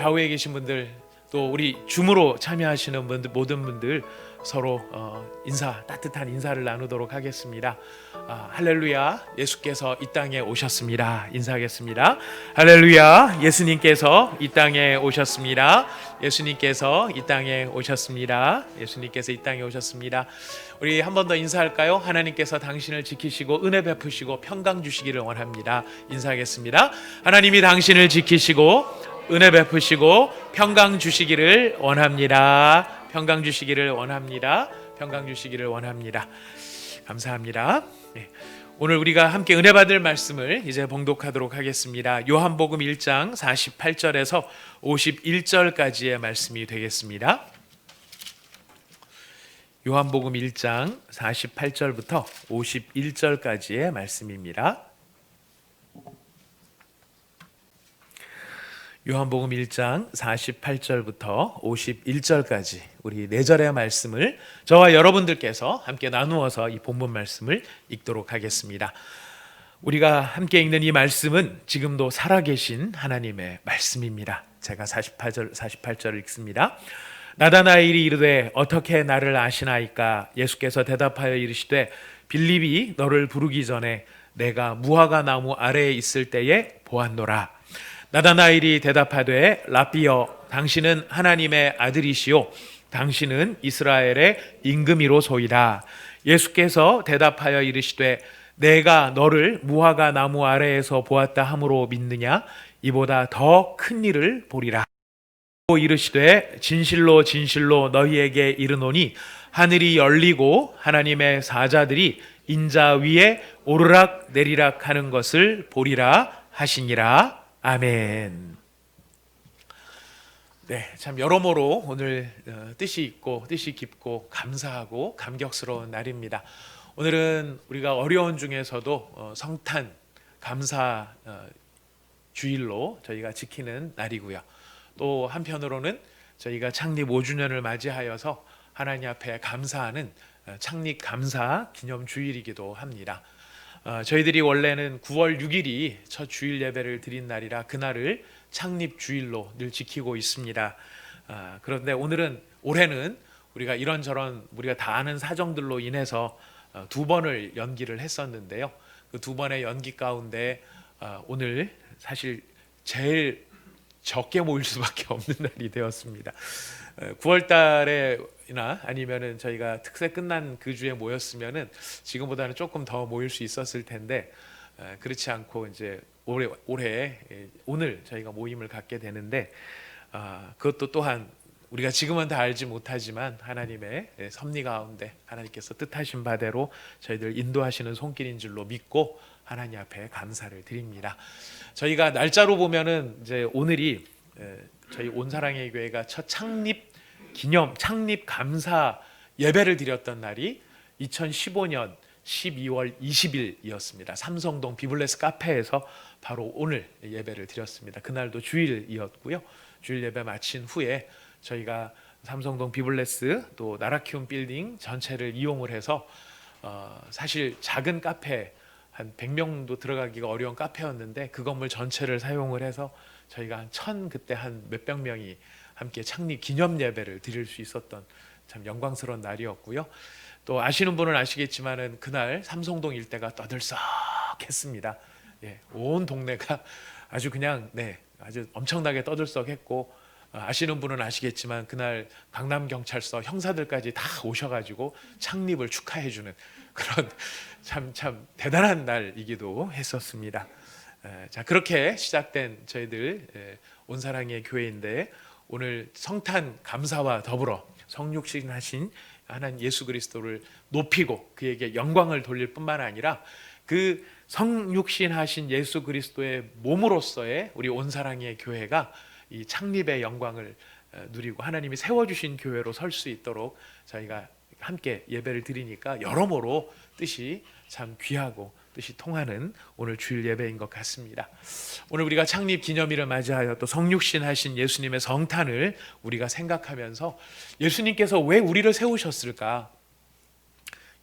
좌우에 계신 분들, 또 우리 줌으로 참여하시는 분들, 모든 분들 서로 따뜻한 인사를 나누도록 하겠습니다. 할렐루야, 예수께서 이 땅에 오셨습니다. 인사하겠습니다. 할렐루야, 예수님께서 이 땅에 오셨습니다. 예수님께서 이 땅에 오셨습니다. 예수님께서 이 땅에 오셨습니다. 우리 한 번 더 인사할까요? 하나님께서 당신을 지키시고 은혜 베푸시고 평강 주시기를 원합니다. 인사하겠습니다. 하나님이 당신을 지키시고 은혜 베푸시고 평강 주시기를 원합니다. 평강 주시기를 원합니다. 평강 주시기를 원합니다. 감사합니다. 네. 오늘 우리가 함께 은혜 받을 말씀을 이제 봉독하도록 하겠습니다. 요한복음 1장 48절에서 51절까지의 말씀이 되겠습니다. 요한복음 1장 48절부터 51절까지의 말씀입니다. 요한복음 1장 48절부터 51절까지 우리 4절의 말씀을 저와 여러분들께서 함께 나누어서 이 본문 말씀을 읽도록 하겠습니다. 우리가 함께 읽는 이 말씀은 지금도 살아계신 하나님의 말씀입니다. 제가 48절 읽습니다. 나다나엘이 이르되 어떻게 나를 아시나이까? 예수께서 대답하여 이르시되 빌립이 너를 부르기 전에 내가 무화과 나무 아래에 있을 때에 보았노라. 나다나엘이 대답하되 라삐여, 당신은 하나님의 아들이시요 당신은 이스라엘의 임금이로소이다. 예수께서 대답하여 이르시되 내가 너를 무화과 나무 아래에서 보았다 함으로 믿느냐? 이보다 더 큰 일을 보리라. 또 이르시되 진실로 진실로 너희에게 이르노니 하늘이 열리고 하나님의 사자들이 인자 위에 오르락 내리락 하는 것을 보리라 하시니라. 아멘. 네, 참 여러모로 오늘 뜻이 있고 뜻이 깊고 감사하고 감격스러운 날입니다. 오늘은 우리가 어려운 중에서도 성탄 감사 주일로 저희가 지키는 날이고요. 또 한편으로는 저희가 창립 5주년을 맞이하여서 하나님 앞에 감사하는 창립 감사 기념 주일이기도 합니다. 저희들이 원래는 9월 6일이 첫 주일 예배를 드린 날이라 그날을 창립 주일로 늘 지키고 있습니다. 그런데 올해는 우리가 이런저런 우리가 다 아는 사정들로 인해서 2번을 연기를 했었는데요. 그 2번의 연기 가운데 오늘 사실 제일 적게 모일 수밖에 없는 날이 되었습니다. 9월 달에나 아니면은 저희가 특세 끝난 그 주에 모였으면은 지금보다는 조금 더 모일 수 있었을 텐데 그렇지 않고 이제 올해 오늘 저희가 모임을 갖게 되는데 그것도 또한 우리가 지금은 다 알지 못하지만 하나님의 섭리 가운데 하나님께서 뜻하신 바대로 저희들 인도하시는 손길인 줄로 믿고 하나님 앞에 감사를 드립니다. 저희가 날짜로 보면은 이제 오늘이 저희 온사랑의 교회가 첫 창립 감사 예배를 드렸던 날이 2015년 12월 20일이었습니다. 삼성동 비블레스 카페에서 바로 오늘 예배를 드렸습니다. 그날도 주일이었고요. 주일 예배 마친 후에 저희가 삼성동 비블레스 또 나라키움 빌딩 전체를 이용을 해서 사실 작은 카페 한 100명도 들어가기가 어려운 카페였는데 그 건물 전체를 사용을 해서 저희가 그때 한 몇백 명이 함께 창립 기념 예배를 드릴 수 있었던 참 영광스러운 날이었고요. 또 아시는 분은 아시겠지만은 그날 삼성동 일대가 떠들썩했습니다. 예, 온 동네가 아주 그냥 아주 엄청나게 떠들썩했고 아시는 분은 아시겠지만 그날 강남경찰서 형사들까지 다 오셔가지고 창립을 축하해주는 그런 참 대단한 날이기도 했었습니다. 자, 그렇게 시작된 저희들 온사랑의 교회인데 오늘 성탄 감사와 더불어 성육신 하신 하나님 예수 그리스도를 높이고 그에게 영광을 돌릴 뿐만 아니라 그 성육신 하신 예수 그리스도의 몸으로서의 우리 온사랑의 교회가 이 창립의 영광을 누리고 하나님이 세워주신 교회로 설 수 있도록 저희가 함께 예배를 드리니까 여러모로 뜻이 참 귀하고 뜻이 통하는 오늘 주일 예배인 것 같습니다. 오늘 우리가 창립 기념일을 맞이하여 또 성육신 하신 예수님의 성탄을 우리가 생각하면서 예수님께서 왜 우리를 세우셨을까?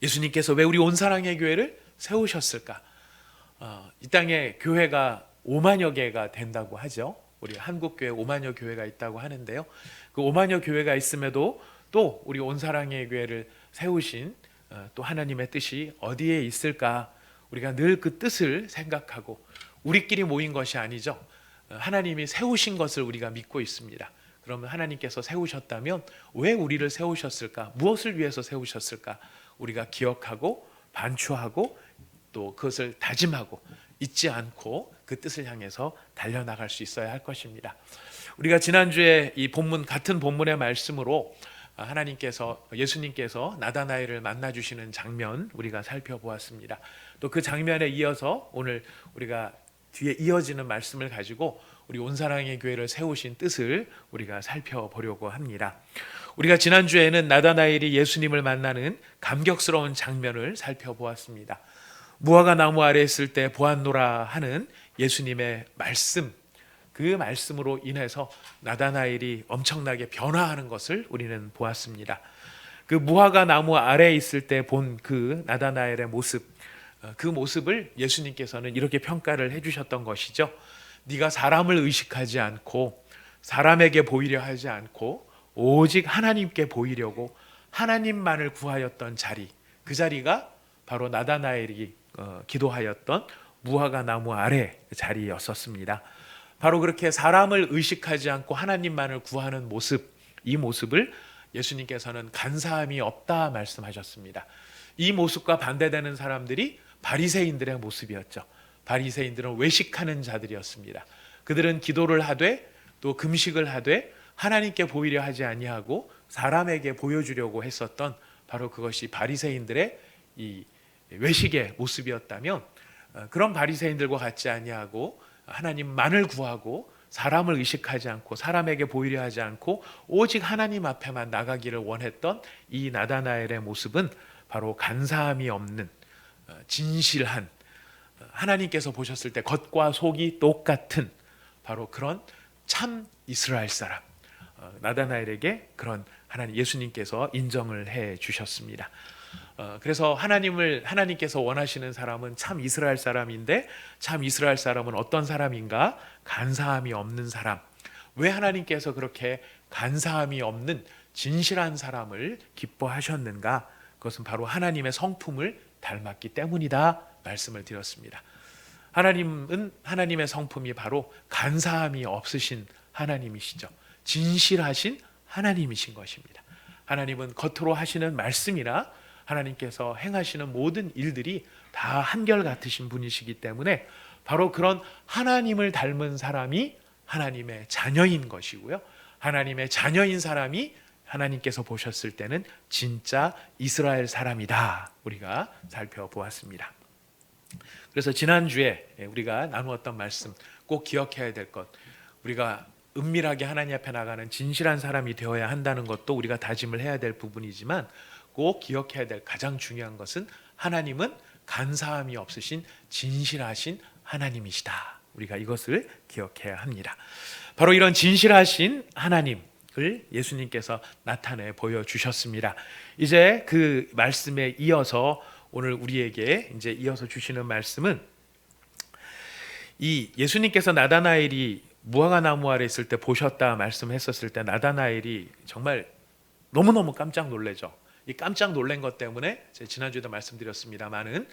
예수님께서 왜 우리 온사랑의 교회를 세우셨을까? 이 땅에 교회가 5만여 개가 된다고 하죠. 우리 한국교회 오마녀 교회가 있다고 하는데요. 그 오마녀 교회가 있음에도 또 우리 온사랑의 교회를 세우신 또 하나님의 뜻이 어디에 있을까? 우리가 늘 그 뜻을 생각하고 우리끼리 모인 것이 아니죠. 하나님이 세우신 것을 우리가 믿고 있습니다. 그러면 하나님께서 세우셨다면 왜 우리를 세우셨을까? 무엇을 위해서 세우셨을까? 우리가 기억하고 반추하고 또 그것을 다짐하고 잊지 않고 그 뜻을 향해서 달려나갈 수 있어야 할 것입니다. 우리가 지난주에 이 본문 같은 본문의 말씀으로 하나님께서 예수님께서 나다나엘을 만나 주시는 장면 우리가 살펴보았습니다. 또 그 장면에 이어서 오늘 우리가 뒤에 이어지는 말씀을 가지고 우리 온사랑의 교회를 세우신 뜻을 우리가 살펴보려고 합니다. 우리가 지난주에는 나다나엘이 예수님을 만나는 감격스러운 장면을 살펴보았습니다. 무화과 나무 아래에 있을 때 보았노라 하는 예수님의 말씀, 그 말씀으로 인해서 나다나엘이 엄청나게 변화하는 것을 우리는 보았습니다. 그 무화과 나무 아래에 있을 때 본 그 나다나엘의 모습, 그 모습을 예수님께서는 이렇게 평가를 해주셨던 것이죠. 네가 사람을 의식하지 않고 사람에게 보이려 하지 않고 오직 하나님께 보이려고 하나님만을 구하였던 자리, 그 자리가 바로 나다나엘이 기도하였던 무화과 나무 아래 자리였었습니다. 바로 그렇게 사람을 의식하지 않고 하나님만을 구하는 모습, 이 모습을 예수님께서는 간사함이 없다 말씀하셨습니다. 이 모습과 반대되는 사람들이 바리새인들의 모습이었죠. 바리새인들은 외식하는 자들이었습니다. 그들은 기도를 하되 또 금식을 하되 하나님께 보이려 하지 아니하고 사람에게 보여주려고 했었던 바로 그것이 바리새인들의 이 외식의 모습이었다면, 그런 바리새인들과 같지 아니하고 하나님만을 구하고 사람을 의식하지 않고 사람에게 보이려 하지 않고 오직 하나님 앞에만 나가기를 원했던 이 나다나엘의 모습은 바로 간사함이 없는 진실한, 하나님께서 보셨을 때 겉과 속이 똑같은 바로 그런 참 이스라엘 사람, 나다나엘에게 그런 하나님 예수님께서 인정을 해 주셨습니다. 그래서 하나님께서 원하시는 사람은 참 이스라엘 사람인데, 참 이스라엘 사람은 어떤 사람인가? 간사함이 없는 사람. 왜 하나님께서 그렇게 간사함이 없는 진실한 사람을 기뻐하셨는가? 그것은 바로 하나님의 성품을 닮았기 때문이다 말씀을 드렸습니다. 하나님은, 하나님의 성품이 바로 간사함이 없으신 하나님이시죠. 진실하신 하나님이신 것입니다. 하나님은 겉으로 하시는 말씀이나 하나님께서 행하시는 모든 일들이 다 한결같으신 분이시기 때문에 바로 그런 하나님을 닮은 사람이 하나님의 자녀인 것이고요. 하나님의 자녀인 사람이 하나님께서 보셨을 때는 진짜 이스라엘 사람이다, 우리가 살펴보았습니다. 그래서 지난주에 우리가 나누었던 말씀, 꼭 기억해야 될 것, 우리가 은밀하게 하나님 앞에 나가는 진실한 사람이 되어야 한다는 것도 우리가 다짐을 해야 될 부분이지만, 꼭 기억해야 될 가장 중요한 것은 하나님은 간사함이 없으신 진실하신 하나님이시다. 우리가 이것을 기억해야 합니다. 바로 이런 진실하신 하나님을 예수님께서 나타내 보여주셨습니다. 이제 그 말씀에 이어서 오늘 우리에게 이제 이어서 주시는 말씀은, 이 예수님께서 나다나엘이 무화과 나무 아래 있을 때 보셨다 말씀했었을 때 나다나엘이 정말 너무너무 깜짝 놀래죠. 이 깜짝 놀란 것 때문에 제가 지난주에도 말씀드렸습니다마는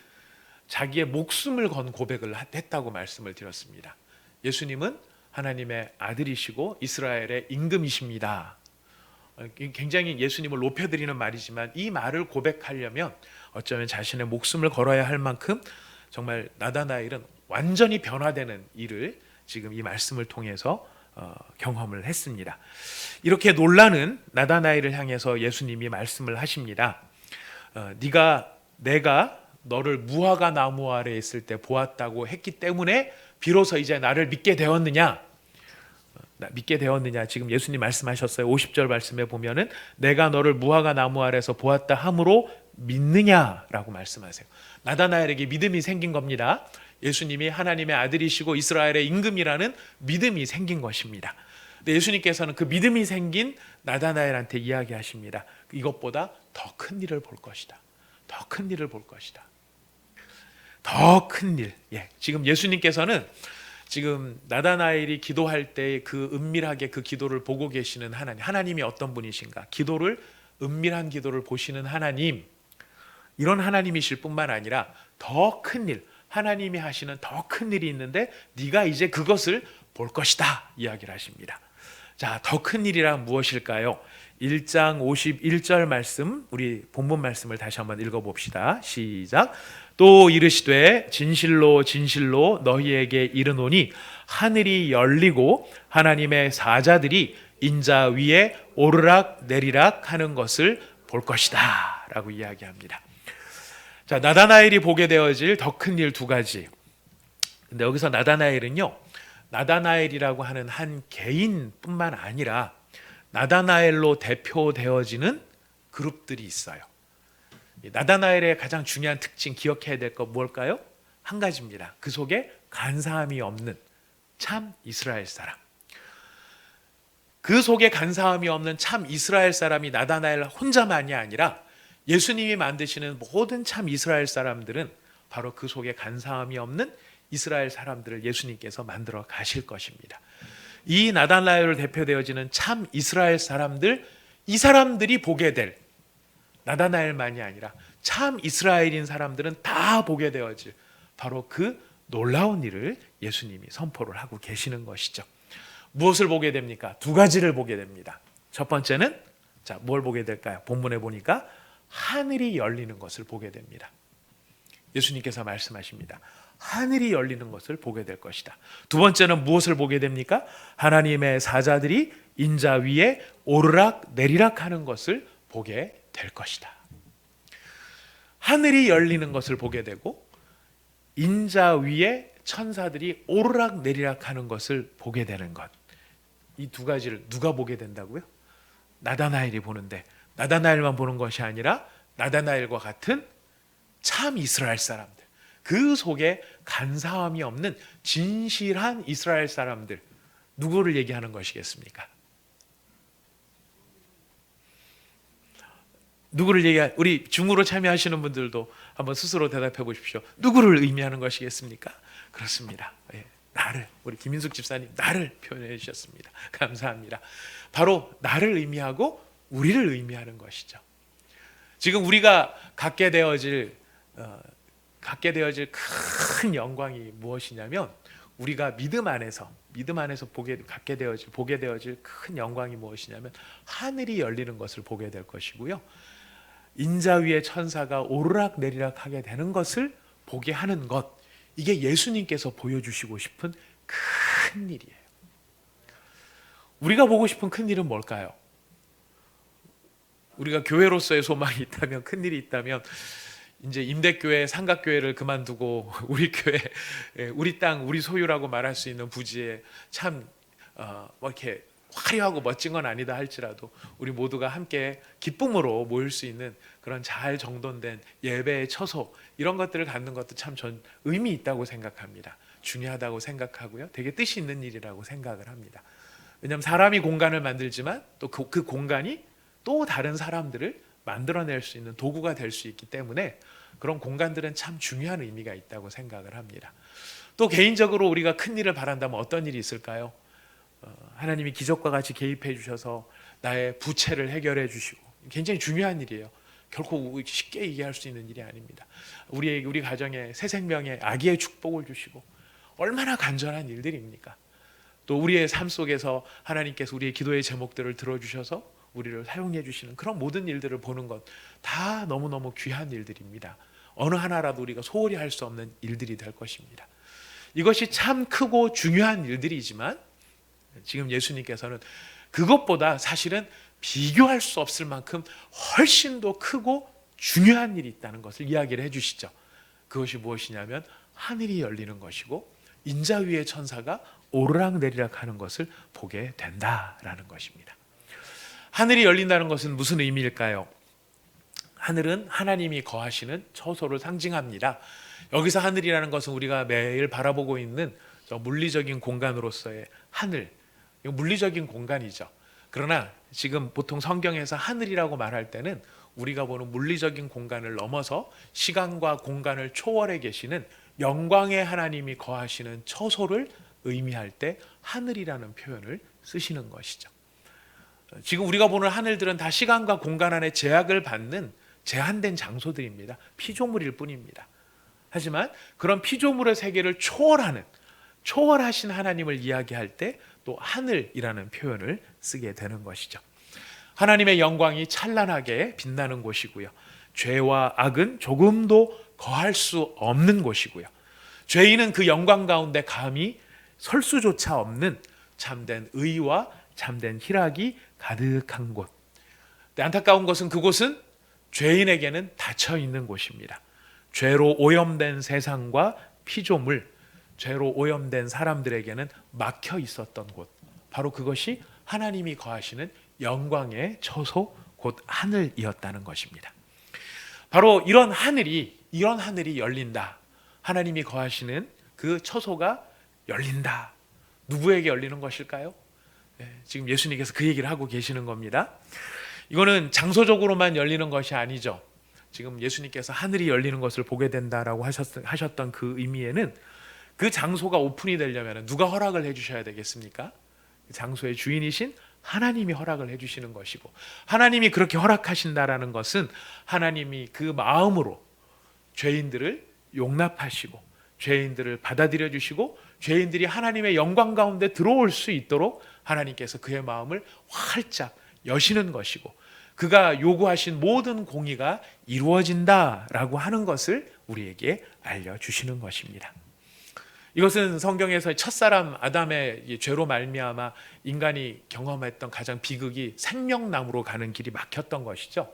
자기의 목숨을 건 고백을 했다고 말씀을 드렸습니다. 예수님은 하나님의 아들이시고 이스라엘의 임금이십니다. 굉장히 예수님을 높여드리는 말이지만 이 말을 고백하려면 어쩌면 자신의 목숨을 걸어야 할 만큼 정말 나다나엘은 완전히 변화되는 일을 지금 이 말씀을 통해서 경험을 했습니다. 이렇게 놀라는 나다나엘을 향해서 예수님이 말씀을 하십니다. 내가 너를 무화과 나무 아래 있을 때 보았다고 했기 때문에 비로소 이제 나를 믿게 되었느냐? 지금 예수님 말씀하셨어요. 50절 말씀에 보면은 내가 너를 무화과 나무 아래서 보았다 함으로 믿느냐라고 말씀하세요. 나다나엘에게 믿음이 생긴 겁니다. 예수님이 하나님의 아들이시고 이스라엘의 임금이라는 믿음이 생긴 것입니다. 근데 예수님께서는 그 믿음이 생긴 나다나엘한테 이야기하십니다. 이것보다 더 큰 일을 볼 것이다. 더 큰 일을 볼 것이다. 더 큰 일. 지금 예수님께서는 지금 나다나엘이 기도할 때 그 은밀하게 그 기도를 보고 계시는 하나님, 하나님이 어떤 분이신가? 기도를, 은밀한 기도를 보시는 하나님, 이런 하나님이실 뿐만 아니라 더 큰 일, 하나님이 하시는 더 큰 일이 있는데 네가 이제 그것을 볼 것이다 이야기를 하십니다. 자, 더 큰 일이란 무엇일까요? 1장 51절 말씀, 우리 본문 말씀을 다시 한번 읽어봅시다. 시작. 또 이르시되 진실로 진실로 너희에게 이르노니 하늘이 열리고 하나님의 사자들이 인자 위에 오르락 내리락 하는 것을 볼 것이다 라고 이야기합니다. 자, 나다나엘이 보게 되어질 더 큰 일 두 가지. 근데 여기서 나다나엘은요, 나다나엘이라고 하는 한 개인뿐만 아니라 나다나엘로 대표되어지는 그룹들이 있어요. 나다나엘의 가장 중요한 특징, 기억해야 될 것 뭘까요? 한 가지입니다. 그 속에 간사함이 없는 참 이스라엘 사람. 그 속에 간사함이 없는 참 이스라엘 사람이 나다나엘 혼자만이 아니라 예수님이 만드시는 모든 참 이스라엘 사람들은 바로 그 속에 간사함이 없는 이스라엘 사람들을 예수님께서 만들어 가실 것입니다. 이 나다나엘로 대표되어지는 참 이스라엘 사람들, 이 사람들이 보게 될, 나다나엘만이 아니라 참 이스라엘인 사람들은 다 보게 되어질 바로 그 놀라운 일을 예수님이 선포를 하고 계시는 것이죠. 무엇을 보게 됩니까? 두 가지를 보게 됩니다. 첫 번째는, 자, 뭘 보게 될까요? 본문에 보니까 하늘이 열리는 것을 보게 됩니다. 예수님께서 말씀하십니다. 하늘이 열리는 것을 보게 될 것이다. 두 번째는 무엇을 보게 됩니까? 하나님의 사자들이 인자 위에 오르락 내리락 하는 것을 보게 될 것이다. 하늘이 열리는 것을 보게 되고 인자 위에 천사들이 오르락 내리락 하는 것을 보게 되는 것. 이 두 가지를 누가 보게 된다고요? 나다나엘이 보는데, 나다나엘만 보는 것이 아니라 나다나엘과 같은 참 이스라엘 사람들, 그 속에 간사함이 없는 진실한 이스라엘 사람들, 누구를 얘기하는 것이겠습니까? 누구를 우리 중으로 참여하시는 분들도 한번 스스로 대답해 보십시오. 누구를 의미하는 것이겠습니까? 그렇습니다. 예, 나를, 우리 김인숙 집사님 나를 표현해 주셨습니다. 감사합니다. 바로 나를 의미하고 우리를 의미하는 것이죠. 지금 우리가 갖게 되어질 큰 영광이 무엇이냐면, 우리가 믿음 안에서 보게 되어질 큰 영광이 무엇이냐면 하늘이 열리는 것을 보게 될 것이고요, 인자 위에 천사가 오르락 내리락 하게 되는 것을 보게 하는 것, 이게 예수님께서 보여주시고 싶은 큰 일이에요. 우리가 보고 싶은 큰 일은 뭘까요? 우리가 교회로서의 소망이 있다면, 큰 일이 있다면, 이제 임대교회, 삼각교회를 그만두고 우리 교회, 우리 땅, 우리 소유라고 말할 수 있는 부지에 참 뭐 이렇게 화려하고 멋진 건 아니다 할지라도 우리 모두가 함께 기쁨으로 모일 수 있는 그런 잘 정돈된 예배의 처소, 이런 것들을 갖는 것도 참 전 의미 있다고 생각합니다. 중요하다고 생각하고요, 되게 뜻이 있는 일이라고 생각을 합니다. 왜냐하면 사람이 공간을 만들지만 또 그 공간이 또 다른 사람들을 만들어낼 수 있는 도구가 될 수 있기 때문에 그런 공간들은 참 중요한 의미가 있다고 생각을 합니다. 또 개인적으로 우리가 큰 일을 바란다면 어떤 일이 있을까요? 하나님이 기적과 같이 개입해 주셔서 나의 부채를 해결해 주시고, 굉장히 중요한 일이에요. 결코 쉽게 얘기할 수 있는 일이 아닙니다. 우리 가정에 새 생명의 아기의 축복을 주시고, 얼마나 간절한 일들입니까? 또 우리의 삶 속에서 하나님께서 우리의 기도의 제목들을 들어주셔서 우리를 사용해 주시는 그런 모든 일들을 보는 것, 다 너무너무 귀한 일들입니다. 어느 하나라도 우리가 소홀히 할 수 없는 일들이 될 것입니다. 이것이 참 크고 중요한 일들이지만 지금 예수님께서는 그것보다 사실은 비교할 수 없을 만큼 훨씬 더 크고 중요한 일이 있다는 것을 이야기를 해주시죠. 그것이 무엇이냐면 하늘이 열리는 것이고 인자 위의 천사가 오르락 내리락 하는 것을 보게 된다라는 것입니다. 하늘이 열린다는 것은 무슨 의미일까요? 하늘은 하나님이 거하시는 처소를 상징합니다. 여기서 하늘이라는 것은 우리가 매일 바라보고 있는 저 물리적인 공간으로서의 하늘, 이거 물리적인 공간이죠. 그러나 지금 보통 성경에서 하늘이라고 말할 때는 우리가 보는 물리적인 공간을 넘어서 시간과 공간을 초월해 계시는 영광의 하나님이 거하시는 처소를 의미할 때 하늘이라는 표현을 쓰시는 것이죠. 지금 우리가 보는 하늘들은 다 시간과 공간 안에 제약을 받는 제한된 장소들입니다. 피조물일 뿐입니다. 하지만 그런 피조물의 세계를 초월하신 하나님을 이야기할 때 또 하늘이라는 표현을 쓰게 되는 것이죠. 하나님의 영광이 찬란하게 빛나는 곳이고요. 죄와 악은 조금도 거할 수 없는 곳이고요. 죄인은 그 영광 가운데 감히 설 수조차 없는 참된 의와 참된 희락이 가득한 곳. 근데 안타까운 것은 그곳은 죄인에게는 닫혀 있는 곳입니다. 죄로 오염된 세상과 피조물, 죄로 오염된 사람들에게는 막혀 있었던 곳, 바로 그것이 하나님이 거하시는 영광의 처소, 곧 하늘이었다는 것입니다. 바로 이런 하늘이 열린다. 하나님이 거하시는 그 처소가 열린다. 누구에게 열리는 것일까요? 지금 예수님께서 그 얘기를 하고 계시는 겁니다. 이거는 장소적으로만 열리는 것이 아니죠. 지금 예수님께서 하늘이 열리는 것을 보게 된다라고 하셨던 그 의미에는 그 장소가 오픈이 되려면 누가 허락을 해주셔야 되겠습니까? 그 장소의 주인이신 하나님이 허락을 해주시는 것이고, 하나님이 그렇게 허락하신다라는 것은 하나님이 그 마음으로 죄인들을 용납하시고 죄인들을 받아들여 주시고 죄인들이 하나님의 영광 가운데 들어올 수 있도록 하나님께서 그의 마음을 활짝 여시는 것이고, 그가 요구하신 모든 공의가 이루어진다라고 하는 것을 우리에게 알려주시는 것입니다. 이것은 성경에서 첫사람 아담의 죄로 말미암아 인간이 경험했던 가장 비극이 생명나무로 가는 길이 막혔던 것이죠.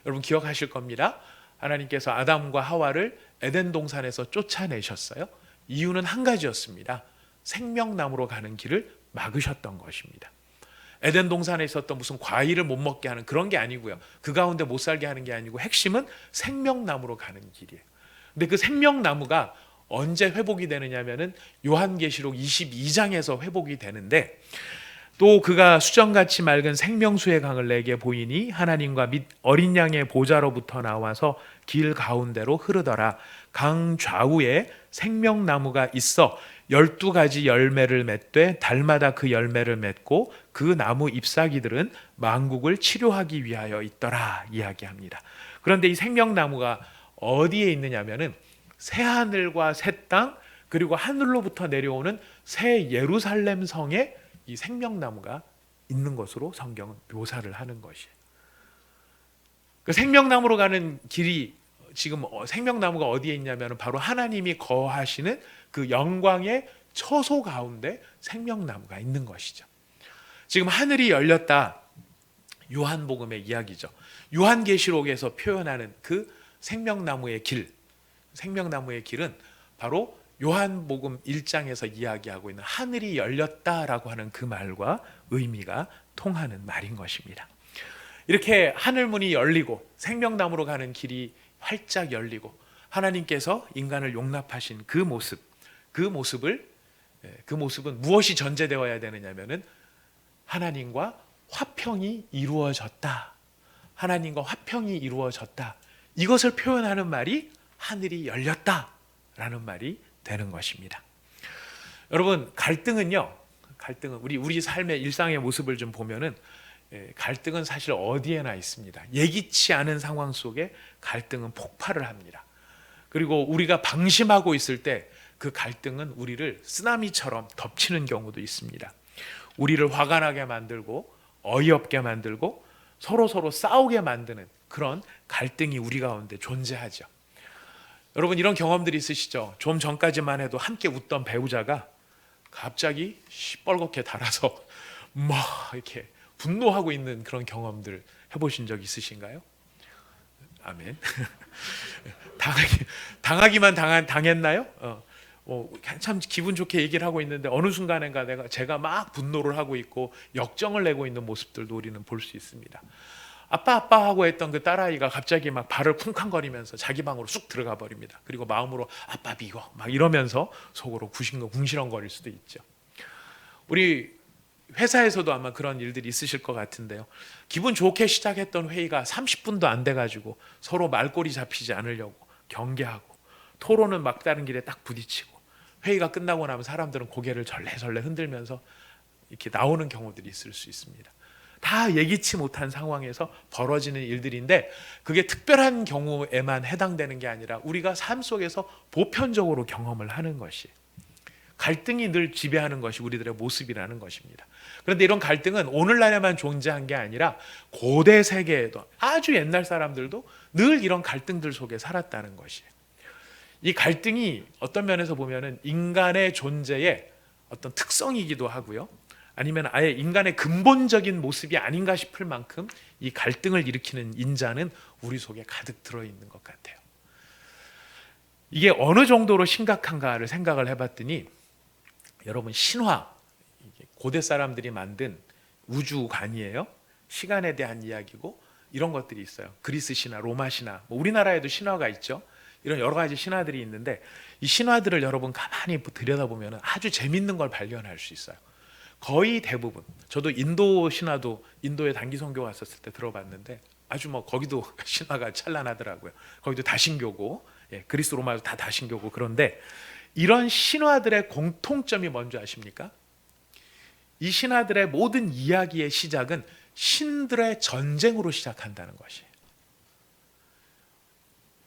여러분 기억하실 겁니다. 하나님께서 아담과 하와를 에덴 동산에서 쫓아내셨어요. 이유는 한 가지였습니다. 생명나무로 가는 길을 막으셨던 것입니다. 에덴 동산에 있었던 무슨 과일을 못 먹게 하는 그런 게 아니고요. 그 가운데 못 살게 하는 게 아니고 핵심은 생명나무로 가는 길이에요. 근데 그 생명나무가 언제 회복이 되느냐면은 요한계시록 22장에서 회복이 되는데, 또 그가 수정같이 맑은 생명수의 강을 내게 보이니 하나님과 및 어린 양의 보좌로부터 나와서 길 가운데로 흐르더라. 강 좌우에 생명나무가 있어 12가지 열매를 맺되 달마다 그 열매를 맺고 그 나무 잎사귀들은 만국을 치료하기 위하여 있더라 이야기합니다. 그런데 이 생명나무가 어디에 있느냐면은 새 하늘과 새 땅, 그리고 하늘로부터 내려오는 새 예루살렘 성에 이 생명나무가 있는 것으로 성경은 묘사를 하는 것이에요. 그 생명나무로 가는 길이, 지금 생명나무가 어디에 있냐면 바로 하나님이 거하시는 그 영광의 처소 가운데 생명나무가 있는 것이죠. 지금 하늘이 열렸다, 요한복음의 이야기죠. 요한계시록에서 표현하는 그 생명나무의 길, 생명나무의 길은 바로 요한복음 1장에서 이야기하고 있는 하늘이 열렸다라고 하는 그 말과 의미가 통하는 말인 것입니다. 이렇게 하늘문이 열리고 생명나무로 가는 길이 활짝 열리고 하나님께서 인간을 용납하신 그 모습은 무엇이 전제되어야 되느냐면은 하나님과 화평이 이루어졌다. 하나님과 화평이 이루어졌다. 이것을 표현하는 말이 하늘이 열렸다라는 말이 되는 것입니다. 여러분, 갈등은 우리 삶의 일상의 모습을 좀 보면은 갈등은 사실 어디에나 있습니다. 예기치 않은 상황 속에 갈등은 폭발을 합니다. 그리고 우리가 방심하고 있을 때 그 갈등은 우리를 쓰나미처럼 덮치는 경우도 있습니다. 우리를 화가 나게 만들고 어이없게 만들고 서로 싸우게 만드는 그런 갈등이 우리 가운데 존재하죠. 여러분, 이런 경험들이 있으시죠? 좀 전까지만 해도 함께 웃던 배우자가 갑자기 시뻘겋게 달아서 막 이렇게 분노하고 있는 그런 경험들 해보신 적 있으신가요? 아멘. 당하기만 당했나요? 참 기분 좋게 얘기를 하고 있는데 어느 순간인가 제가 막 분노를 하고 있고 역정을 내고 있는 모습들도 우리는 볼 수 있습니다. 아빠 하고 했던 그 딸아이가 갑자기 막 발을 쿵쾅거리면서 자기 방으로 쑥 들어가 버립니다. 그리고 마음으로 아빠 미워 막 이러면서 속으로 궁시렁거릴 수도 있죠. 우리 회사에서도 아마 그런 일들이 있으실 것 같은데요. 기분 좋게 시작했던 회의가 30분도 안 돼가지고 서로 말꼬리 잡히지 않으려고 경계하고 토론은 막다른 길에 딱 부딪히고 회의가 끝나고 나면 사람들은 고개를 절레절레 흔들면서 이렇게 나오는 경우들이 있을 수 있습니다. 다 예기치 못한 상황에서 벌어지는 일들인데 그게 특별한 경우에만 해당되는 게 아니라 우리가 삶 속에서 보편적으로 경험을 하는 것이, 갈등이 늘 지배하는 것이 우리들의 모습이라는 것입니다. 그런데 이런 갈등은 오늘날에만 존재한 게 아니라 고대 세계에도, 아주 옛날 사람들도 늘 이런 갈등들 속에 살았다는 것이에요. 이 갈등이 어떤 면에서 보면은 인간의 존재의 어떤 특성이기도 하고요, 아니면 아예 인간의 근본적인 모습이 아닌가 싶을 만큼 이 갈등을 일으키는 인자는 우리 속에 가득 들어있는 것 같아요. 이게 어느 정도로 심각한가를 생각을 해봤더니, 여러분, 신화, 고대 사람들이 만든 우주관이에요. 시간에 대한 이야기고 이런 것들이 있어요. 그리스 신화, 로마 신화, 우리나라에도 신화가 있죠. 이런 여러 가지 신화들이 있는데 이 신화들을 여러분 가만히 들여다보면 아주 재밌는 걸 발견할 수 있어요. 거의 대부분, 저도 인도 신화도 인도에 단기 선교 갔었을 때 들어봤는데 아주 거기도 신화가 찬란하더라고요. 거기도 다신교고, 그리스 로마도 다 다신교고. 그런데 이런 신화들의 공통점이 뭔지 아십니까? 이 신화들의 모든 이야기의 시작은 신들의 전쟁으로 시작한다는 것이에요.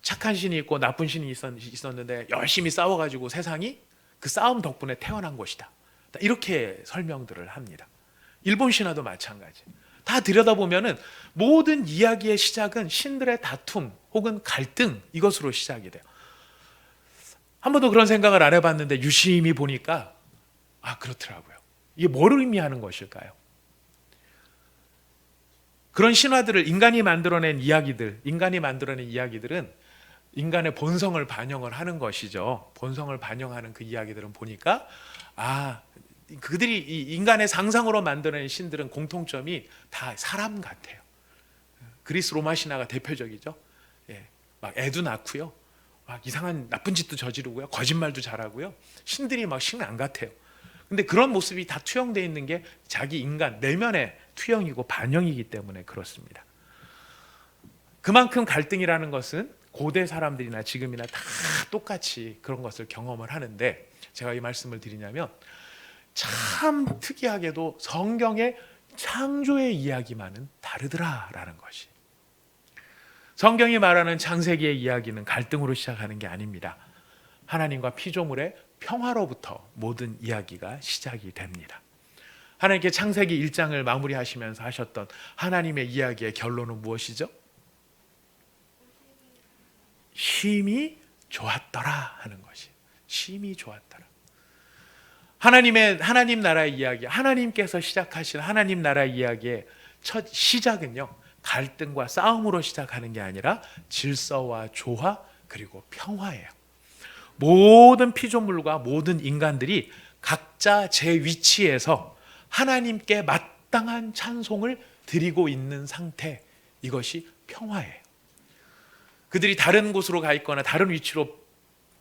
착한 신이 있고 나쁜 신이 있었는데 열심히 싸워가지고 세상이 그 싸움 덕분에 태어난 것이다, 이렇게 설명들을 합니다. 일본 신화도 마찬가지. 다 들여다보면은 모든 이야기의 시작은 신들의 다툼 혹은 갈등, 이것으로 시작이 돼요. 한 번도 그런 생각을 안 해봤는데 유심히 보니까 그렇더라고요. 이게 뭘 의미하는 것일까요? 그런 신화들을 인간이 만들어낸 이야기들은 인간의 본성을 반영을 하는 것이죠. 본성을 반영하는 그 이야기들은 보니까 그들이 이 인간의 상상으로 만들어낸 신들은 공통점이 다 사람 같아요. 그리스 로마 신화가 대표적이죠. 막 애도 낳고요, 막 이상한 나쁜 짓도 저지르고요, 거짓말도 잘하고요. 신들이 막 신 안 같아요. 근데 그런 모습이 다 투영되어 있는 게 자기 인간 내면의 투영이고 반영이기 때문에 그렇습니다. 그만큼 갈등이라는 것은 고대 사람들이나 지금이나 다 똑같이 그런 것을 경험을 하는데, 제가 이 말씀을 드리냐면 참 특이하게도 성경의 창조의 이야기만은 다르더라라는 것이. 성경이 말하는 창세기의 이야기는 갈등으로 시작하는 게 아닙니다. 하나님과 피조물의 평화로부터 모든 이야기가 시작이 됩니다. 하나님께 창세기 1장을 마무리하시면서 하셨던 하나님의 이야기의 결론은 무엇이죠? 쉼이 좋았더라 하는 것이. 쉼이 좋았더라. 하나님 나라의 이야기, 하나님께서 시작하신 하나님 나라의 이야기의 첫 시작은요, 갈등과 싸움으로 시작하는 게 아니라 질서와 조화 그리고 평화예요. 모든 피조물과 모든 인간들이 각자 제 위치에서 하나님께 마땅한 찬송을 드리고 있는 상태, 이것이 평화예요. 그들이 다른 곳으로 가 있거나 다른 위치로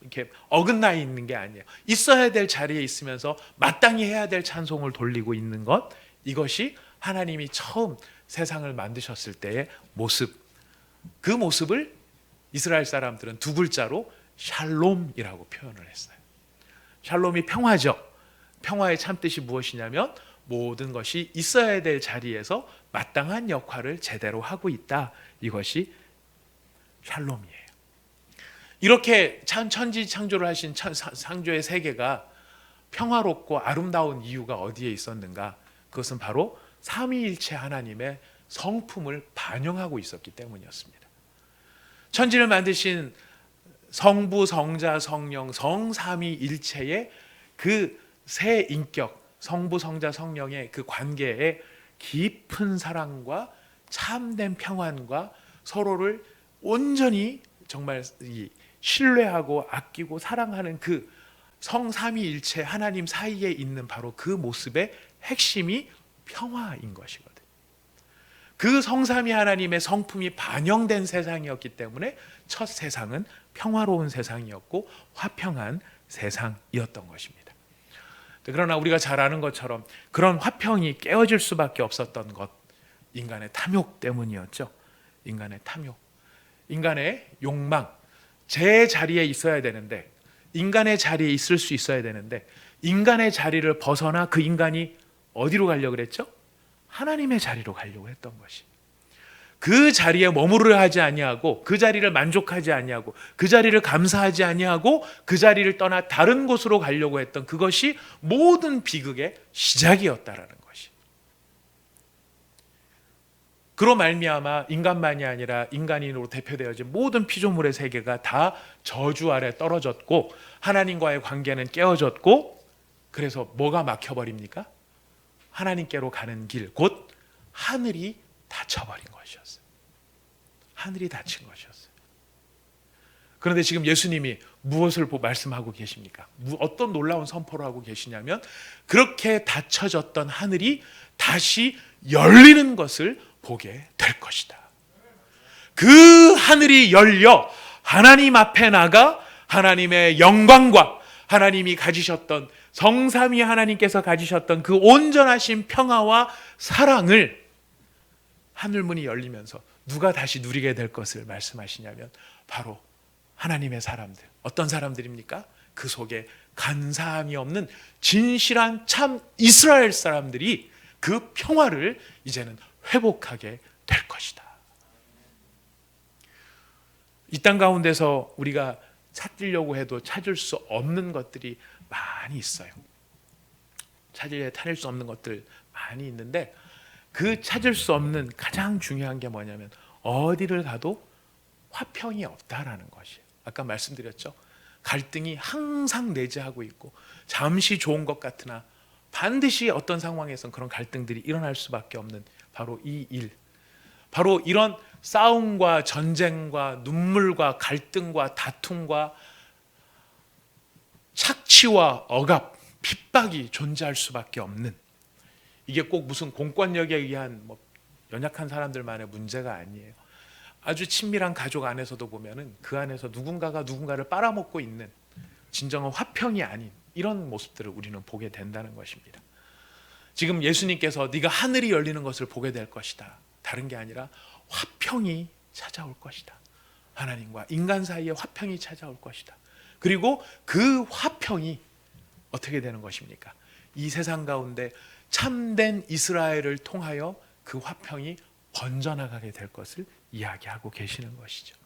이렇게 어긋나 있는 게 아니에요. 있어야 될 자리에 있으면서 마땅히 해야 될 찬송을 돌리고 있는 것, 이것이 하나님이 처음 세상을 만드셨을 때의 모습. 그 모습을 이스라엘 사람들은 두 글자로 샬롬이라고 표현을 했어요. 샬롬이 평화죠. 평화의 참뜻이 무엇이냐면 모든 것이 있어야 될 자리에서 마땅한 역할을 제대로 하고 있다, 이것이 샬롬이에요. 이렇게 천지 창조를 하신 창조의 세계가 평화롭고 아름다운 이유가 어디에 있었는가? 그것은 바로 삼위일체 하나님의 성품을 반영하고 있었기 때문이었습니다. 천지를 만드신 성부, 성자, 성령, 성삼위일체의 그 세 인격, 성부, 성자, 성령의 그 관계에 깊은 사랑과 참된 평안과 서로를 온전히 정말 신뢰하고 아끼고 사랑하는 그 성삼위일체 하나님 사이에 있는 바로 그 모습의 핵심이 평화인 것이거든요. 그 성삼위 하나님의 성품이 반영된 세상이었기 때문에 첫 세상은 평화로운 세상이었고 화평한 세상이었던 것입니다. 그러나 우리가 잘 아는 것처럼 그런 화평이 깨어질 수밖에 없었던 것, 인간의 탐욕 때문이었죠. 인간의 탐욕, 인간의 욕망, 제 자리에 있어야 되는데 인간의 자리에 있을 수 있어야 되는데 인간의 자리를 벗어나 그 인간이 어디로 가려고 그랬죠? 하나님의 자리로 가려고 했던 것이. 그 자리에 머무르려 하지 아니하고 그 자리를 만족하지 아니하고 그 자리를 감사하지 아니하고 그 자리를 떠나 다른 곳으로 가려고 했던 그것이 모든 비극의 시작이었다라는 것이. 그로 말미암아 인간만이 아니라 인간인으로 대표되어진 모든 피조물의 세계가 다 저주 아래 떨어졌고 하나님과의 관계는 깨어졌고 그래서 뭐가 막혀버립니까? 하나님께로 가는 길, 곧 하늘이 닫혀버린 것이었어요. 하늘이 닫힌 것이었어요. 그런데 지금 예수님이 무엇을 말씀하고 계십니까? 어떤 놀라운 선포를 하고 계시냐면 그렇게 닫혀졌던 하늘이 다시 열리는 것을 보게 될 것이다. 그 하늘이 열려 하나님 앞에 나가 하나님의 영광과 하나님이 가지셨던 성삼위 하나님께서 가지셨던 그 온전하신 평화와 사랑을 하늘문이 열리면서 누가 다시 누리게 될 것을 말씀하시냐면 바로 하나님의 사람들. 어떤 사람들입니까? 그 속에 간사함이 없는 진실한 참 이스라엘 사람들이 그 평화를 이제는 회복하게 될 것이다. 이 땅 가운데서 우리가 찾으려고 해도 찾을 수 없는 것들이 많이 있어요. 찾을 수 없는 것들 많이 있는데 그 찾을 수 없는 가장 중요한 게 뭐냐면 어디를 가도 화평이 없다라는 것이에요. 아까 말씀드렸죠. 갈등이 항상 내재하고 있고 잠시 좋은 것 같으나 반드시 어떤 상황에선 그런 갈등들이 일어날 수밖에 없는 바로 이 일. 바로 이런 싸움과 전쟁과 눈물과 갈등과 다툼과 착취와 억압, 핍박이 존재할 수밖에 없는, 이게 꼭 무슨 공권력에 의한 연약한 사람들만의 문제가 아니에요. 아주 친밀한 가족 안에서도 보면은 그 안에서 누군가가 누군가를 빨아먹고 있는 진정한 화평이 아닌 이런 모습들을 우리는 보게 된다는 것입니다. 지금 예수님께서 네가 하늘이 열리는 것을 보게 될 것이다. 다른 게 아니라 화평이 찾아올 것이다. 하나님과 인간 사이에 화평이 찾아올 것이다. 그리고 그 화평이 어떻게 되는 것입니까? 이 세상 가운데 참된 이스라엘을 통하여 그 화평이 번져나가게 될 것을 이야기하고 계시는 것이죠.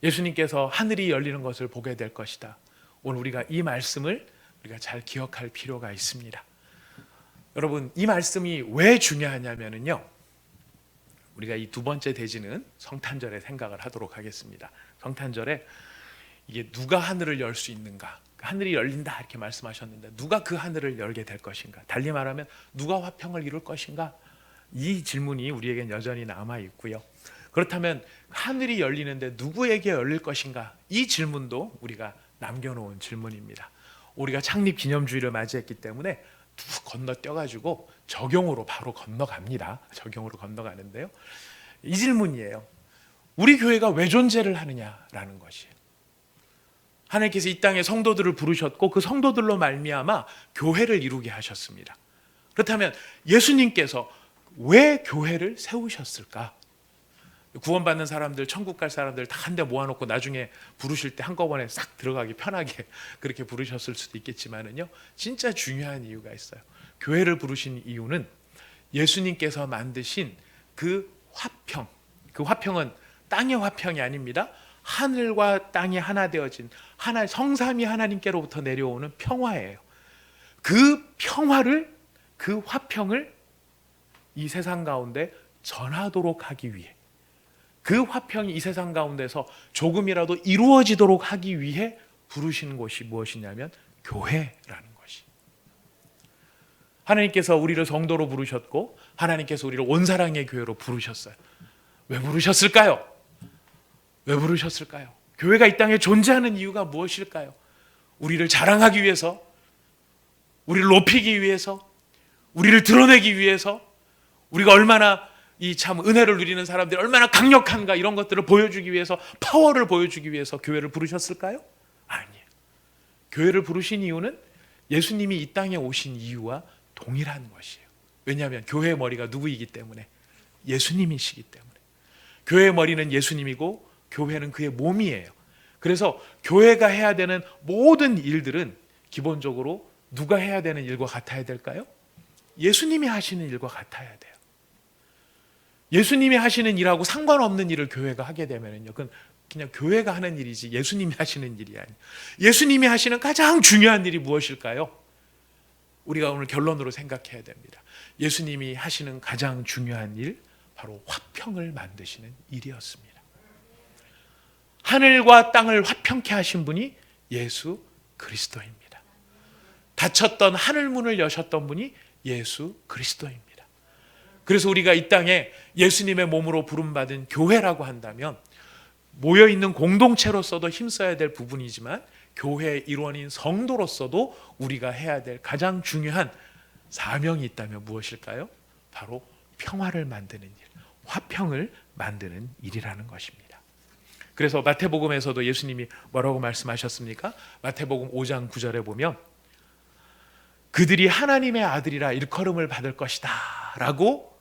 예수님께서 하늘이 열리는 것을 보게 될 것이다. 오늘 우리가 이 말씀을 우리가 잘 기억할 필요가 있습니다. 여러분, 이 말씀이 왜 중요하냐면요, 우리가 이 두 번째 대지는 성탄절에 생각을 하도록 하겠습니다. 성탄절에 이게 누가 하늘을 열 수 있는가? 하늘이 열린다 이렇게 말씀하셨는데 누가 그 하늘을 열게 될 것인가? 달리 말하면 누가 화평을 이룰 것인가? 이 질문이 우리에겐 여전히 남아 있고요. 그렇다면 하늘이 열리는데 누구에게 열릴 것인가? 이 질문도 우리가 남겨놓은 질문입니다. 우리가 창립 기념주의를 맞이했기 때문에 툭 건너뛰어가지고 적용으로 바로 건너갑니다. 적용으로 건너가는데요. 이 질문이에요. 우리 교회가 왜 존재를 하느냐라는 것이에요. 하나님께서 이 땅에 성도들을 부르셨고 그 성도들로 말미암아 교회를 이루게 하셨습니다. 그렇다면 예수님께서 왜 교회를 세우셨을까? 구원받는 사람들, 천국 갈 사람들 다 한 대 모아놓고 나중에 부르실 때 한꺼번에 싹 들어가기 편하게 그렇게 부르셨을 수도 있겠지만은요, 진짜 중요한 이유가 있어요. 교회를 부르신 이유는 예수님께서 만드신 그 화평, 그 화평은 땅의 화평이 아닙니다. 하늘과 땅이 하나 되어진 하나 성삼위 하나님께로부터 내려오는 평화예요. 그 평화를, 그 화평을 이 세상 가운데 전하도록 하기 위해, 그 화평이 이 세상 가운데서 조금이라도 이루어지도록 하기 위해 부르신 곳이 무엇이냐면 교회라는 것이. 하나님께서 우리를 성도로 부르셨고 하나님께서 우리를 온사랑의 교회로 부르셨어요. 왜 부르셨을까요? 왜 부르셨을까요? 교회가 이 땅에 존재하는 이유가 무엇일까요? 우리를 자랑하기 위해서, 우리를 높이기 위해서, 우리를 드러내기 위해서, 우리가 얼마나 이 참 은혜를 누리는 사람들이 얼마나 강력한가 이런 것들을 보여주기 위해서, 파워를 보여주기 위해서 교회를 부르셨을까요? 아니에요. 교회를 부르신 이유는 예수님이 이 땅에 오신 이유와 동일한 것이에요. 왜냐하면 교회의 머리가 누구이기 때문에? 예수님이시기 때문에. 교회의 머리는 예수님이고 교회는 그의 몸이에요. 그래서 교회가 해야 되는 모든 일들은 기본적으로 누가 해야 되는 일과 같아야 될까요? 예수님이 하시는 일과 같아야 돼요. 예수님이 하시는 일하고 상관없는 일을 교회가 하게 되면요, 그건 그냥 교회가 하는 일이지 예수님이 하시는 일이 아니에요. 예수님이 하시는 가장 중요한 일이 무엇일까요? 우리가 오늘 결론으로 생각해야 됩니다. 예수님이 하시는 가장 중요한 일, 바로 화평을 만드시는 일이었습니다. 하늘과 땅을 화평케 하신 분이 예수 그리스도입니다. 닫혔던 하늘문을 여셨던 분이 예수 그리스도입니다. 그래서 우리가 이 땅에 예수님의 몸으로 부름받은 교회라고 한다면 모여있는 공동체로서도 힘써야 될 부분이지만 교회의 일원인 성도로서도 우리가 해야 될 가장 중요한 사명이 있다면 무엇일까요? 바로 평화를 만드는 일, 화평을 만드는 일이라는 것입니다. 그래서 마태복음에서도 예수님이 뭐라고 말씀하셨습니까? 마태복음 5장 9절에 보면 그들이 하나님의 아들이라 일컬음을 받을 것이다 라고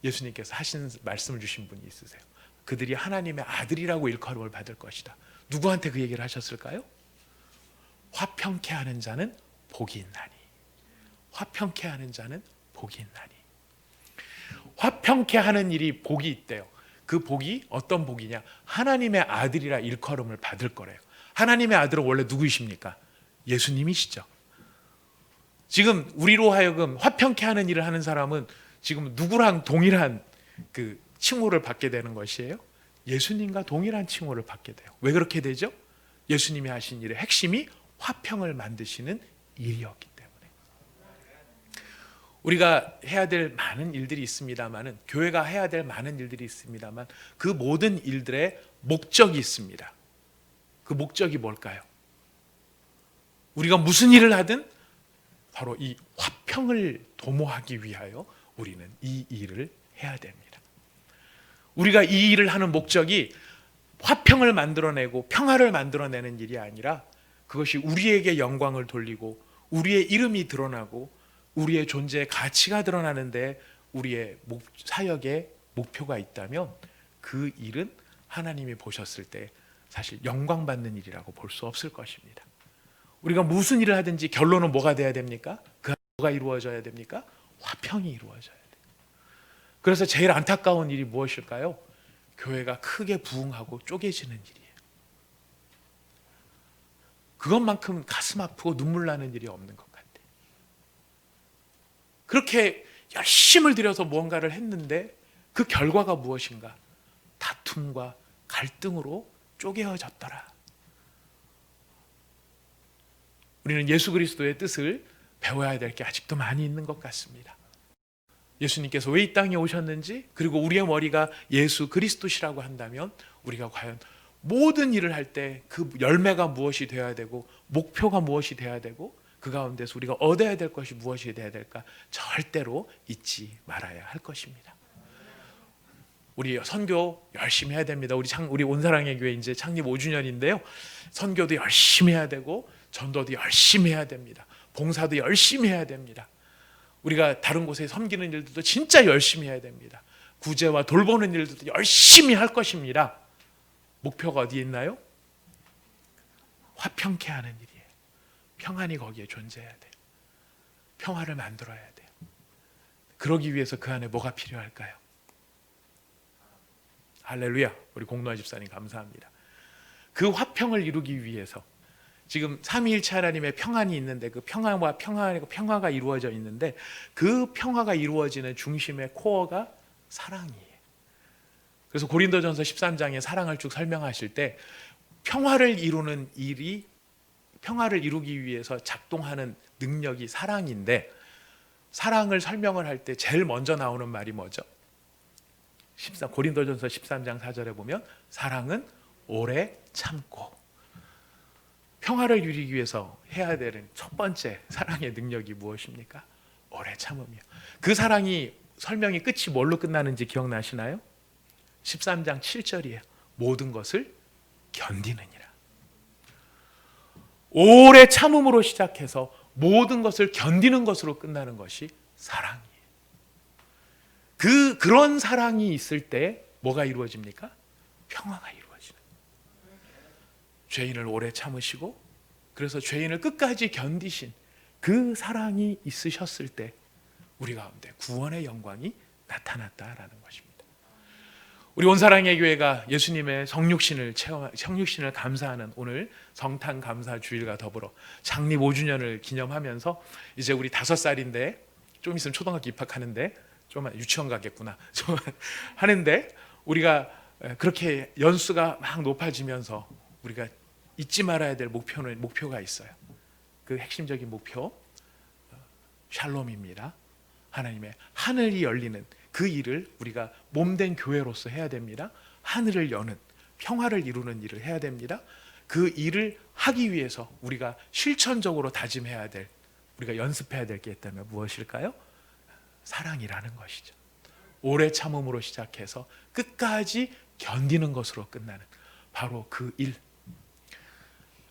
예수님께서 하신 말씀을 주신 분이 있으세요. 그들이 하나님의 아들이라고 일컬음을 받을 것이다. 누구한테 그 얘기를 하셨을까요? 화평케 하는 자는 복이 있나니. 화평케 하는 자는 복이 있나니. 화평케 하는 일이 복이 있대요. 그 복이 어떤 복이냐? 하나님의 아들이라 일컬음을 받을 거래요. 하나님의 아들은 원래 누구이십니까? 예수님이시죠. 지금 우리로 하여금 화평케 하는 일을 하는 사람은 지금 누구랑 동일한 그 칭호를 받게 되는 것이에요? 예수님과 동일한 칭호를 받게 돼요. 왜 그렇게 되죠? 예수님이 하신 일의 핵심이 화평을 만드시는 일이었기 때문에. 우리가 해야 될 많은 일들이 있습니다만, 교회가 해야 될 많은 일들이 있습니다만, 그 모든 일들의 목적이 있습니다. 그 목적이 뭘까요? 우리가 무슨 일을 하든 바로 이 화평을 도모하기 위하여 우리는 이 일을 해야 됩니다. 우리가 이 일을 하는 목적이 화평을 만들어내고 평화를 만들어내는 일이 아니라 그것이 우리에게 영광을 돌리고 우리의 이름이 드러나고 우리의 존재의 가치가 드러나는데 우리의 사역의 목표가 있다면 그 일은 하나님이 보셨을 때 사실 영광받는 일이라고 볼 수 없을 것입니다. 우리가 무슨 일을 하든지 결론은 뭐가 돼야 됩니까? 그 뭐가 이루어져야 됩니까? 화평이 이루어져야 돼요. 그래서 제일 안타까운 일이 무엇일까요? 교회가 크게 부흥하고 쪼개지는 일이에요. 그것만큼 가슴 아프고 눈물 나는 일이 없는 것 같아요. 그렇게 열심을 들여서 무언가를 했는데 그 결과가 무엇인가? 다툼과 갈등으로 쪼개어졌더라. 우리는 예수 그리스도의 뜻을 배워야 될 게 아직도 많이 있는 것 같습니다. 예수님께서 왜 이 땅에 오셨는지, 그리고 우리의 머리가 예수 그리스도시라고 한다면 우리가 과연 모든 일을 할 때 그 열매가 무엇이 되어야 되고 목표가 무엇이 되어야 되고 그 가운데서 우리가 얻어야 될 것이 무엇이 되어야 될까 절대로 잊지 말아야 할 것입니다. 우리 선교 열심히 해야 됩니다. 우리 온사랑의 교회 이제 창립 5주년인데요. 선교도 열심히 해야 되고 전도도 열심히 해야 됩니다. 봉사도 열심히 해야 됩니다. 우리가 다른 곳에 섬기는 일들도 진짜 열심히 해야 됩니다. 구제와 돌보는 일들도 열심히 할 것입니다. 목표가 어디에 있나요? 화평케 하는 일이에요. 평안이 거기에 존재해야 돼요. 평화를 만들어야 돼요. 그러기 위해서 그 안에 뭐가 필요할까요? 할렐루야. 우리 공노아 집사님 감사합니다. 그 화평을 이루기 위해서 지금 삼위일체 하나님의 평안이 있는데 그 평화가 이루어져 있는데 그 평화가 이루어지는 중심의 코어가 사랑이에요. 그래서 고린도전서 13장에 사랑을 쭉 설명하실 때 평화를 이루는 일이 평화를 이루기 위해서 작동하는 능력이 사랑인데 사랑을 설명을 할 때 제일 먼저 나오는 말이 뭐죠? 고린도전서 13장 4절에 보면 사랑은 오래 참고 평화를 이루기 위해서 해야 되는 첫 번째 사랑의 능력이 무엇입니까? 오래 참으며. 그 사랑이 설명이 끝이 뭘로 끝나는지 기억나시나요? 13장 7절이에요. 모든 것을 견디느니라. 오래 참음으로 시작해서 모든 것을 견디는 것으로 끝나는 것이 사랑이에요. 그런 사랑이 있을 때 뭐가 이루어집니까? 평화가 이루어지는. 죄인을 오래 참으시고 그래서 죄인을 끝까지 견디신 그 사랑이 있으셨을 때 우리 가운데 구원의 영광이 나타났다라는 것입니다. 우리 온사랑의 교회가 예수님의 성육신을 감사하는 오늘 성탄 감사 주일과 더불어 창립 5주년을 기념하면서 이제 우리 5살인데 좀 있으면 초등학교 입학하는데 좀 유치원 가겠구나 좀 하는데 우리가 그렇게 연수가 막 높아지면서 우리가 잊지 말아야 될 목표가 있어요. 그 핵심적인 목표 샬롬입니다. 하나님의 하늘이 열리는 그 일을 우리가 몸된 교회로서 해야 됩니다. 하늘을 여는 평화를 이루는 일을 해야 됩니다. 그 일을 하기 위해서 우리가 실천적으로 다짐해야 될, 우리가 연습해야 될 게 있다면 무엇일까요? 사랑이라는 것이죠. 오래 참음으로 시작해서 끝까지 견디는 것으로 끝나는 바로 그 일.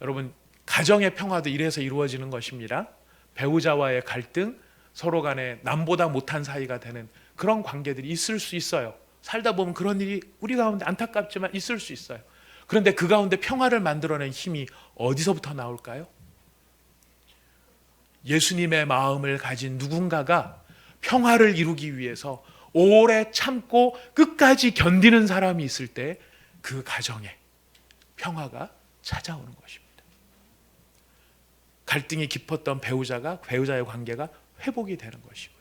여러분, 가정의 평화도 이래서 이루어지는 것입니다. 배우자와의 갈등, 서로 간에 남보다 못한 사이가 되는 그런 관계들이 있을 수 있어요. 살다 보면 그런 일이 우리 가운데 안타깝지만 있을 수 있어요. 그런데 그 가운데 평화를 만들어낸 힘이 어디서부터 나올까요? 예수님의 마음을 가진 누군가가 평화를 이루기 위해서 오래 참고 끝까지 견디는 사람이 있을 때 그 가정에 평화가 찾아오는 것입니다. 갈등이 깊었던 배우자의 관계가 회복이 되는 것이고요.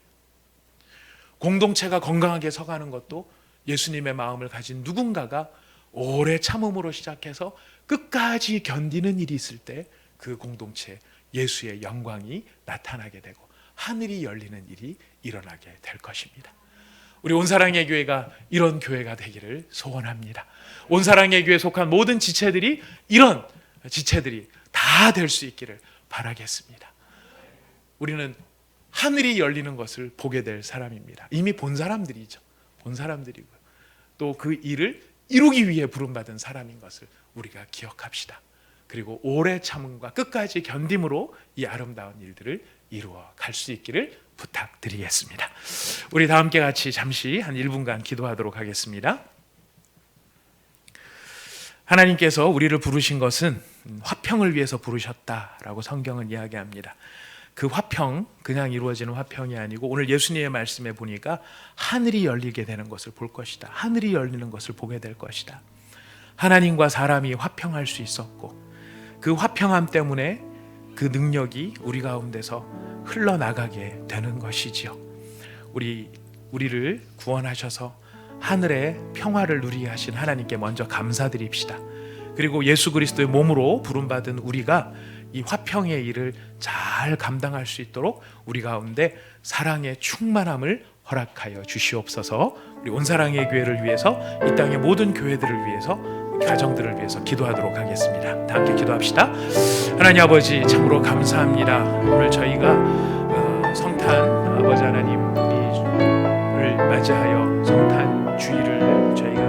공동체가 건강하게 서가는 것도 예수님의 마음을 가진 누군가가 오래 참음으로 시작해서 끝까지 견디는 일이 있을 때 그 공동체에 예수의 영광이 나타나게 되고 하늘이 열리는 일이 일어나게 될 것입니다. 우리 온사랑의 교회가 이런 교회가 되기를 소원합니다. 온사랑의 교회에 속한 모든 지체들이 이런 지체들이 다 될 수 있기를 바라겠습니다. 우리는 하늘이 열리는 것을 보게 될 사람입니다. 이미 본 사람들이죠. 본 사람들이고요. 또 그 일을 이루기 위해 부름받은 사람인 것을 우리가 기억합시다. 그리고 오래 참음과 끝까지 견딤으로 이 아름다운 일들을 이루어 갈 수 있기를 부탁드리겠습니다. 우리 다 함께 같이 잠시 한 1분간 기도하도록 하겠습니다. 하나님께서 우리를 부르신 것은 화평을 위해서 부르셨다라고 성경은 이야기합니다. 그 화평, 그냥 이루어지는 화평이 아니고 오늘 예수님의 말씀에 보니까 하늘이 열리게 되는 것을 볼 것이다. 하늘이 열리는 것을 보게 될 것이다. 하나님과 사람이 화평할 수 있었고 그 화평함 때문에 그 능력이 우리 가운데서 흘러나가게 되는 것이지요. 우리를 구원하셔서 하늘의 평화를 누리게 하신 하나님께 먼저 감사드립시다. 그리고 예수 그리스도의 몸으로 부름받은 우리가 이 화평의 일을 잘 감당할 수 있도록 우리 가운데 사랑의 충만함을 허락하여 주시옵소서. 우리 온사랑의 교회를 위해서, 이 땅의 모든 교회들을 위해서, 가정들을 위해서 기도하도록 하겠습니다. 다 함께 기도합시다. 하나님 아버지, 참으로 감사합니다. 오늘 저희가 성탄 아버지 하나님을 맞이하여 성탄 주일을 저희가